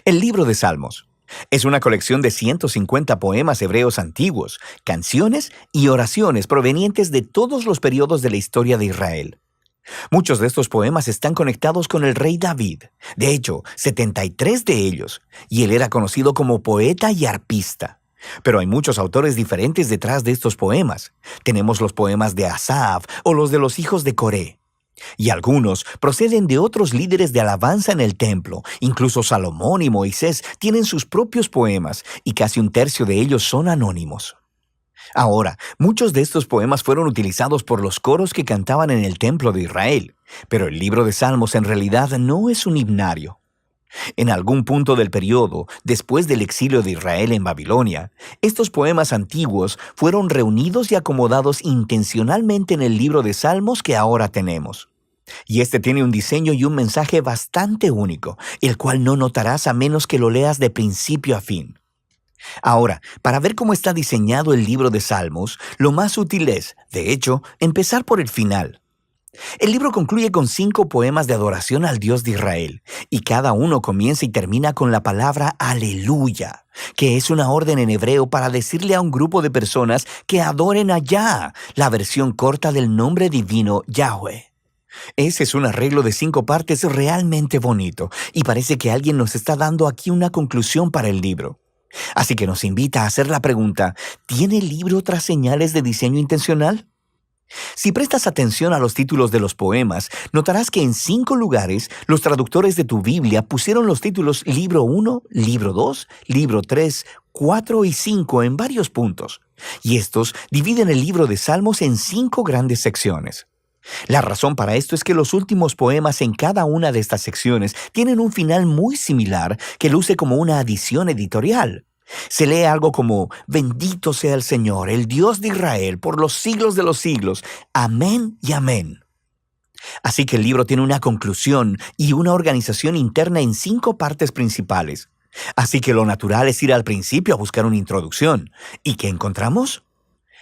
El libro de Salmos es una colección de 150 poemas hebreos antiguos, canciones y oraciones provenientes de todos los periodos de la historia de Israel. Muchos de estos poemas están conectados con el rey David, de hecho, 73 de ellos, y él era conocido como poeta y arpista. Pero hay muchos autores diferentes detrás de estos poemas. Tenemos los poemas de Asaf o los de los hijos de Coré. Y algunos proceden de otros líderes de alabanza en el templo. Incluso Salomón y Moisés tienen sus propios poemas, y casi un tercio de ellos son anónimos. Ahora, muchos de estos poemas fueron utilizados por los coros que cantaban en el templo de Israel, pero el libro de Salmos en realidad no es un himnario. En algún punto del periodo, después del exilio de Israel en Babilonia, estos poemas antiguos fueron reunidos y acomodados intencionalmente en el libro de Salmos que ahora tenemos. Y este tiene un diseño y un mensaje bastante único, el cual no notarás a menos que lo leas de principio a fin. Ahora, para ver cómo está diseñado el libro de Salmos, lo más útil es, de hecho, empezar por el final. El libro concluye con 5 poemas de adoración al Dios de Israel, y cada uno comienza y termina con la palabra aleluya, que es una orden en hebreo para decirle a un grupo de personas que adoren a Yah, la versión corta del nombre divino Yahweh. Ese es un arreglo de 5 partes realmente bonito, y parece que alguien nos está dando aquí una conclusión para el libro. Así que nos invita a hacer la pregunta, ¿tiene el libro otras señales de diseño intencional? Si prestas atención a los títulos de los poemas, notarás que en 5 lugares los traductores de tu Biblia pusieron los títulos Libro 1, Libro 2, Libro 3, 4 y 5 en varios puntos. Y estos dividen el libro de Salmos en 5 grandes secciones. La razón para esto es que los últimos poemas en cada una de estas secciones tienen un final muy similar que luce como una adición editorial. Se lee algo como, bendito sea el Señor, el Dios de Israel, por los siglos de los siglos. Amén y amén. Así que el libro tiene una conclusión y una organización interna en 5 partes principales. Así que lo natural es ir al principio a buscar una introducción. ¿Y qué encontramos?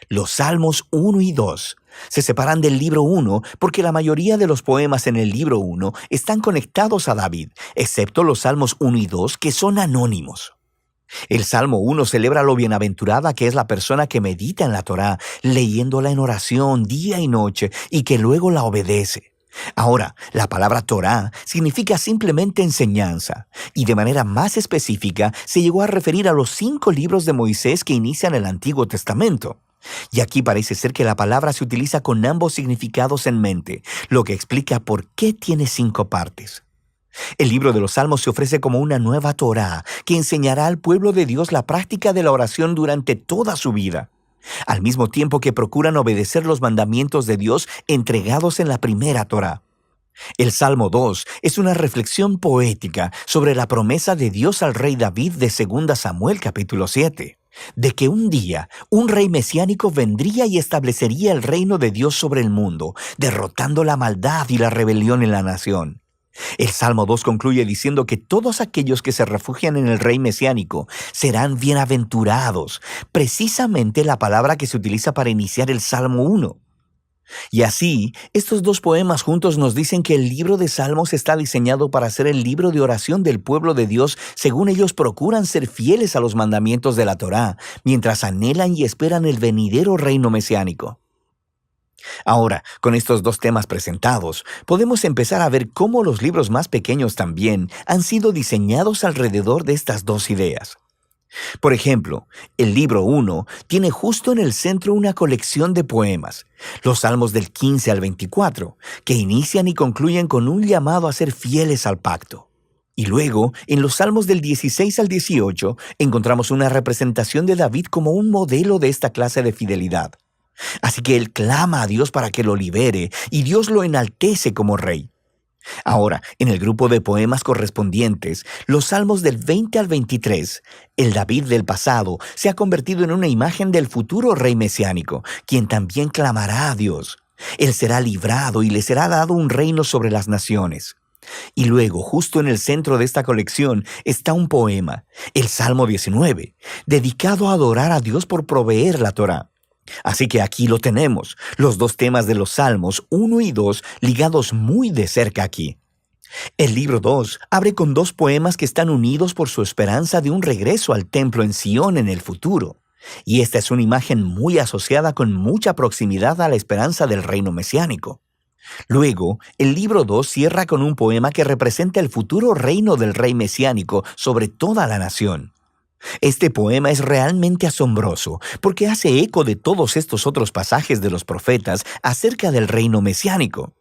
Los Salmos 1 y 2 se separan del libro 1 porque la mayoría de los poemas en el libro 1 están conectados a David, excepto los Salmos 1 y 2 que son anónimos. El Salmo 1 celebra lo bienaventurada que es la persona que medita en la Torá, leyéndola en oración día y noche y que luego la obedece. Ahora, la palabra Torá significa simplemente enseñanza, y de manera más específica se llegó a referir a los 5 libros de Moisés que inician el Antiguo Testamento. Y aquí parece ser que la palabra se utiliza con ambos significados en mente, lo que explica por qué tiene 5 partes. El libro de los Salmos se ofrece como una nueva Torá que enseñará al pueblo de Dios la práctica de la oración durante toda su vida, al mismo tiempo que procuran obedecer los mandamientos de Dios entregados en la primera Torá. El Salmo 2 es una reflexión poética sobre la promesa de Dios al rey David de 2 Samuel capítulo 7, de que un día un rey mesiánico vendría y establecería el reino de Dios sobre el mundo, derrotando la maldad y la rebelión en la nación. El Salmo 2 concluye diciendo que todos aquellos que se refugian en el rey mesiánico serán bienaventurados, precisamente la palabra que se utiliza para iniciar el Salmo 1. Y así, estos 2 poemas juntos nos dicen que el libro de Salmos está diseñado para ser el libro de oración del pueblo de Dios según ellos procuran ser fieles a los mandamientos de la Torá, mientras anhelan y esperan el venidero reino mesiánico. Ahora, con estos 2 temas presentados, podemos empezar a ver cómo los libros más pequeños también han sido diseñados alrededor de estas 2 ideas. Por ejemplo, el libro 1 tiene justo en el centro una colección de poemas, los Salmos del 15 al 24, que inician y concluyen con un llamado a ser fieles al pacto. Y luego, en los Salmos del 16 al 18, encontramos una representación de David como un modelo de esta clase de fidelidad. Así que él clama a Dios para que lo libere, y Dios lo enaltece como rey. Ahora, en el grupo de poemas correspondientes, los Salmos del 20 al 23, el David del pasado se ha convertido en una imagen del futuro rey mesiánico, quien también clamará a Dios. Él será librado y le será dado un reino sobre las naciones. Y luego, justo en el centro de esta colección, está un poema, el Salmo 19, dedicado a adorar a Dios por proveer la Torá. Así que aquí lo tenemos, los 2 temas de los Salmos 1 y 2 ligados muy de cerca aquí. El libro 2 abre con dos poemas que están unidos por su esperanza de un regreso al templo en Sion en el futuro. Y esta es una imagen muy asociada con mucha proximidad a la esperanza del reino mesiánico. Luego, el libro 2 cierra con un poema que representa el futuro reino del rey mesiánico sobre toda la nación. Este poema es realmente asombroso porque hace eco de todos estos otros pasajes de los profetas acerca del reino mesiánico.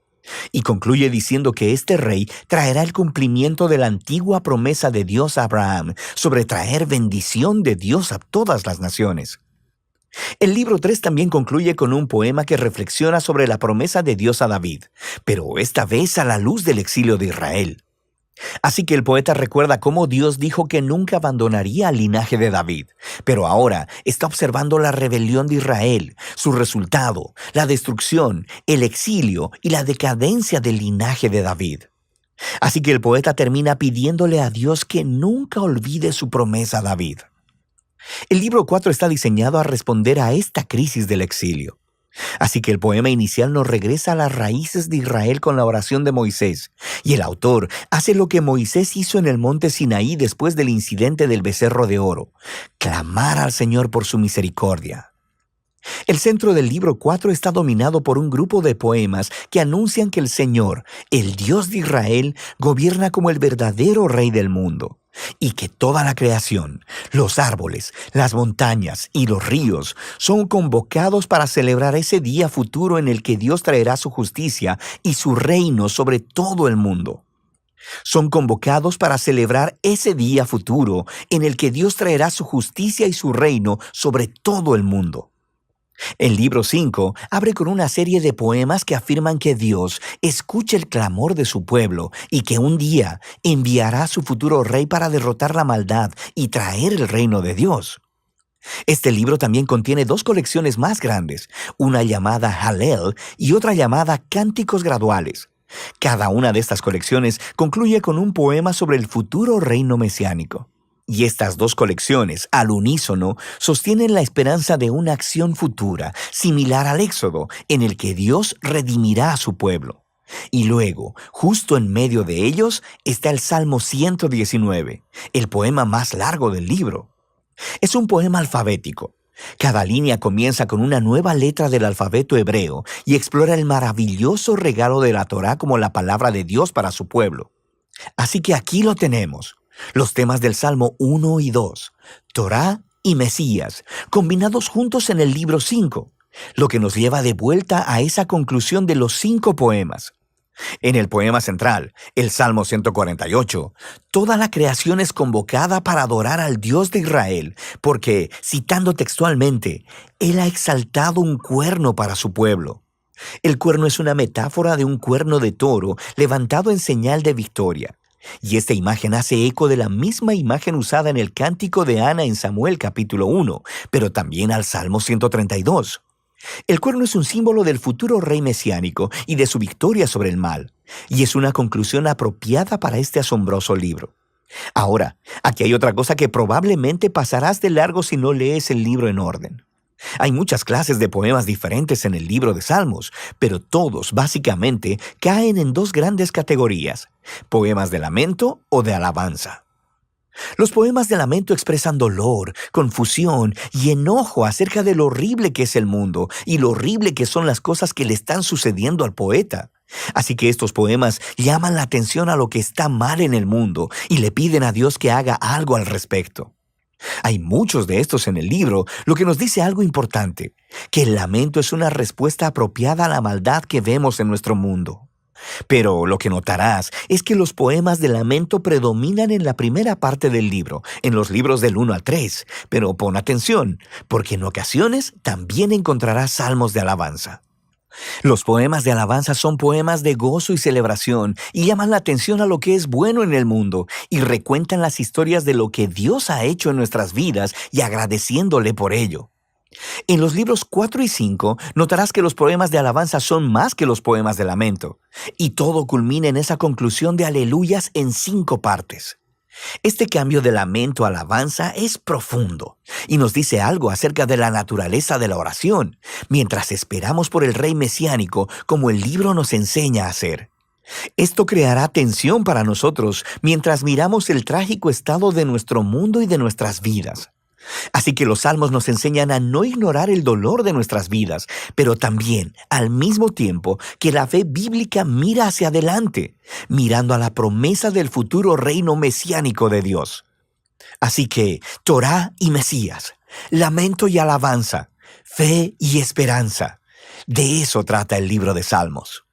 Y concluye diciendo que este rey traerá el cumplimiento de la antigua promesa de Dios a Abraham sobre traer bendición de Dios a todas las naciones. El libro 3 también concluye con un poema que reflexiona sobre la promesa de Dios a David, pero esta vez a la luz del exilio de Israel. Así que el poeta recuerda cómo Dios dijo que nunca abandonaría al linaje de David, pero ahora está observando la rebelión de Israel, su resultado, la destrucción, el exilio y la decadencia del linaje de David. Así que el poeta termina pidiéndole a Dios que nunca olvide su promesa a David. El libro 4 está diseñado a responder a esta crisis del exilio. Así que el poema inicial nos regresa a las raíces de Israel con la oración de Moisés, y el autor hace lo que Moisés hizo en el monte Sinaí después del incidente del becerro de oro: clamar al Señor por su misericordia. El centro del libro 4 está dominado por un grupo de poemas que anuncian que el Señor, el Dios de Israel, gobierna como el verdadero Rey del mundo, y que toda la creación, los árboles, las montañas y los ríos son convocados para celebrar ese día futuro en el que Dios traerá su justicia y su reino sobre todo el mundo. Son convocados para celebrar ese día futuro en el que Dios traerá su justicia y su reino sobre todo el mundo. El libro 5 abre con una serie de poemas que afirman que Dios escucha el clamor de su pueblo y que un día enviará a su futuro rey para derrotar la maldad y traer el reino de Dios. Este libro también contiene dos colecciones más grandes, una llamada Hallel y otra llamada Cánticos Graduales. Cada una de estas colecciones concluye con un poema sobre el futuro reino mesiánico. Y estas dos colecciones, al unísono, sostienen la esperanza de una acción futura, similar al Éxodo, en el que Dios redimirá a su pueblo. Y luego, justo en medio de ellos, está el Salmo 119, el poema más largo del libro. Es un poema alfabético. Cada línea comienza con una nueva letra del alfabeto hebreo y explora el maravilloso regalo de la Torá como la palabra de Dios para su pueblo. Así que aquí lo tenemos. Los temas del Salmo 1 y 2, Torá y Mesías, combinados juntos en el libro 5, lo que nos lleva de vuelta a esa conclusión de los 5 poemas. En el poema central, el Salmo 148, toda la creación es convocada para adorar al Dios de Israel, porque, citando textualmente, Él ha exaltado un cuerno para su pueblo. El cuerno es una metáfora de un cuerno de toro levantado en señal de victoria. Y esta imagen hace eco de la misma imagen usada en el cántico de Ana en Samuel capítulo 1, pero también al Salmo 132. El cuerno es un símbolo del futuro rey mesiánico y de su victoria sobre el mal, y es una conclusión apropiada para este asombroso libro. Ahora, aquí hay otra cosa que probablemente pasarás de largo si no lees el libro en orden. Hay muchas clases de poemas diferentes en el libro de Salmos, pero todos, básicamente, caen en dos grandes categorías: poemas de lamento o de alabanza. Los poemas de lamento expresan dolor, confusión y enojo acerca de lo horrible que es el mundo y lo horrible que son las cosas que le están sucediendo al poeta. Así que estos poemas llaman la atención a lo que está mal en el mundo y le piden a Dios que haga algo al respecto. Hay muchos de estos en el libro, lo que nos dice algo importante, que el lamento es una respuesta apropiada a la maldad que vemos en nuestro mundo. Pero lo que notarás es que los poemas de lamento predominan en la primera parte del libro, en los libros del 1 al 3, pero pon atención, porque en ocasiones también encontrarás salmos de alabanza. Los poemas de alabanza son poemas de gozo y celebración y llaman la atención a lo que es bueno en el mundo y recuentan las historias de lo que Dios ha hecho en nuestras vidas y agradeciéndole por ello. En los libros 4 y 5 notarás que los poemas de alabanza son más que los poemas de lamento, y todo culmina en esa conclusión de aleluyas en 5 partes. Este cambio de lamento a alabanza es profundo y nos dice algo acerca de la naturaleza de la oración, mientras esperamos por el rey mesiánico como el libro nos enseña a hacer. Esto creará tensión para nosotros mientras miramos el trágico estado de nuestro mundo y de nuestras vidas. Así que los salmos nos enseñan a no ignorar el dolor de nuestras vidas, pero también, al mismo tiempo, que la fe bíblica mira hacia adelante, mirando a la promesa del futuro reino mesiánico de Dios. Así que, Torá y Mesías, lamento y alabanza, fe y esperanza. De eso trata el libro de Salmos.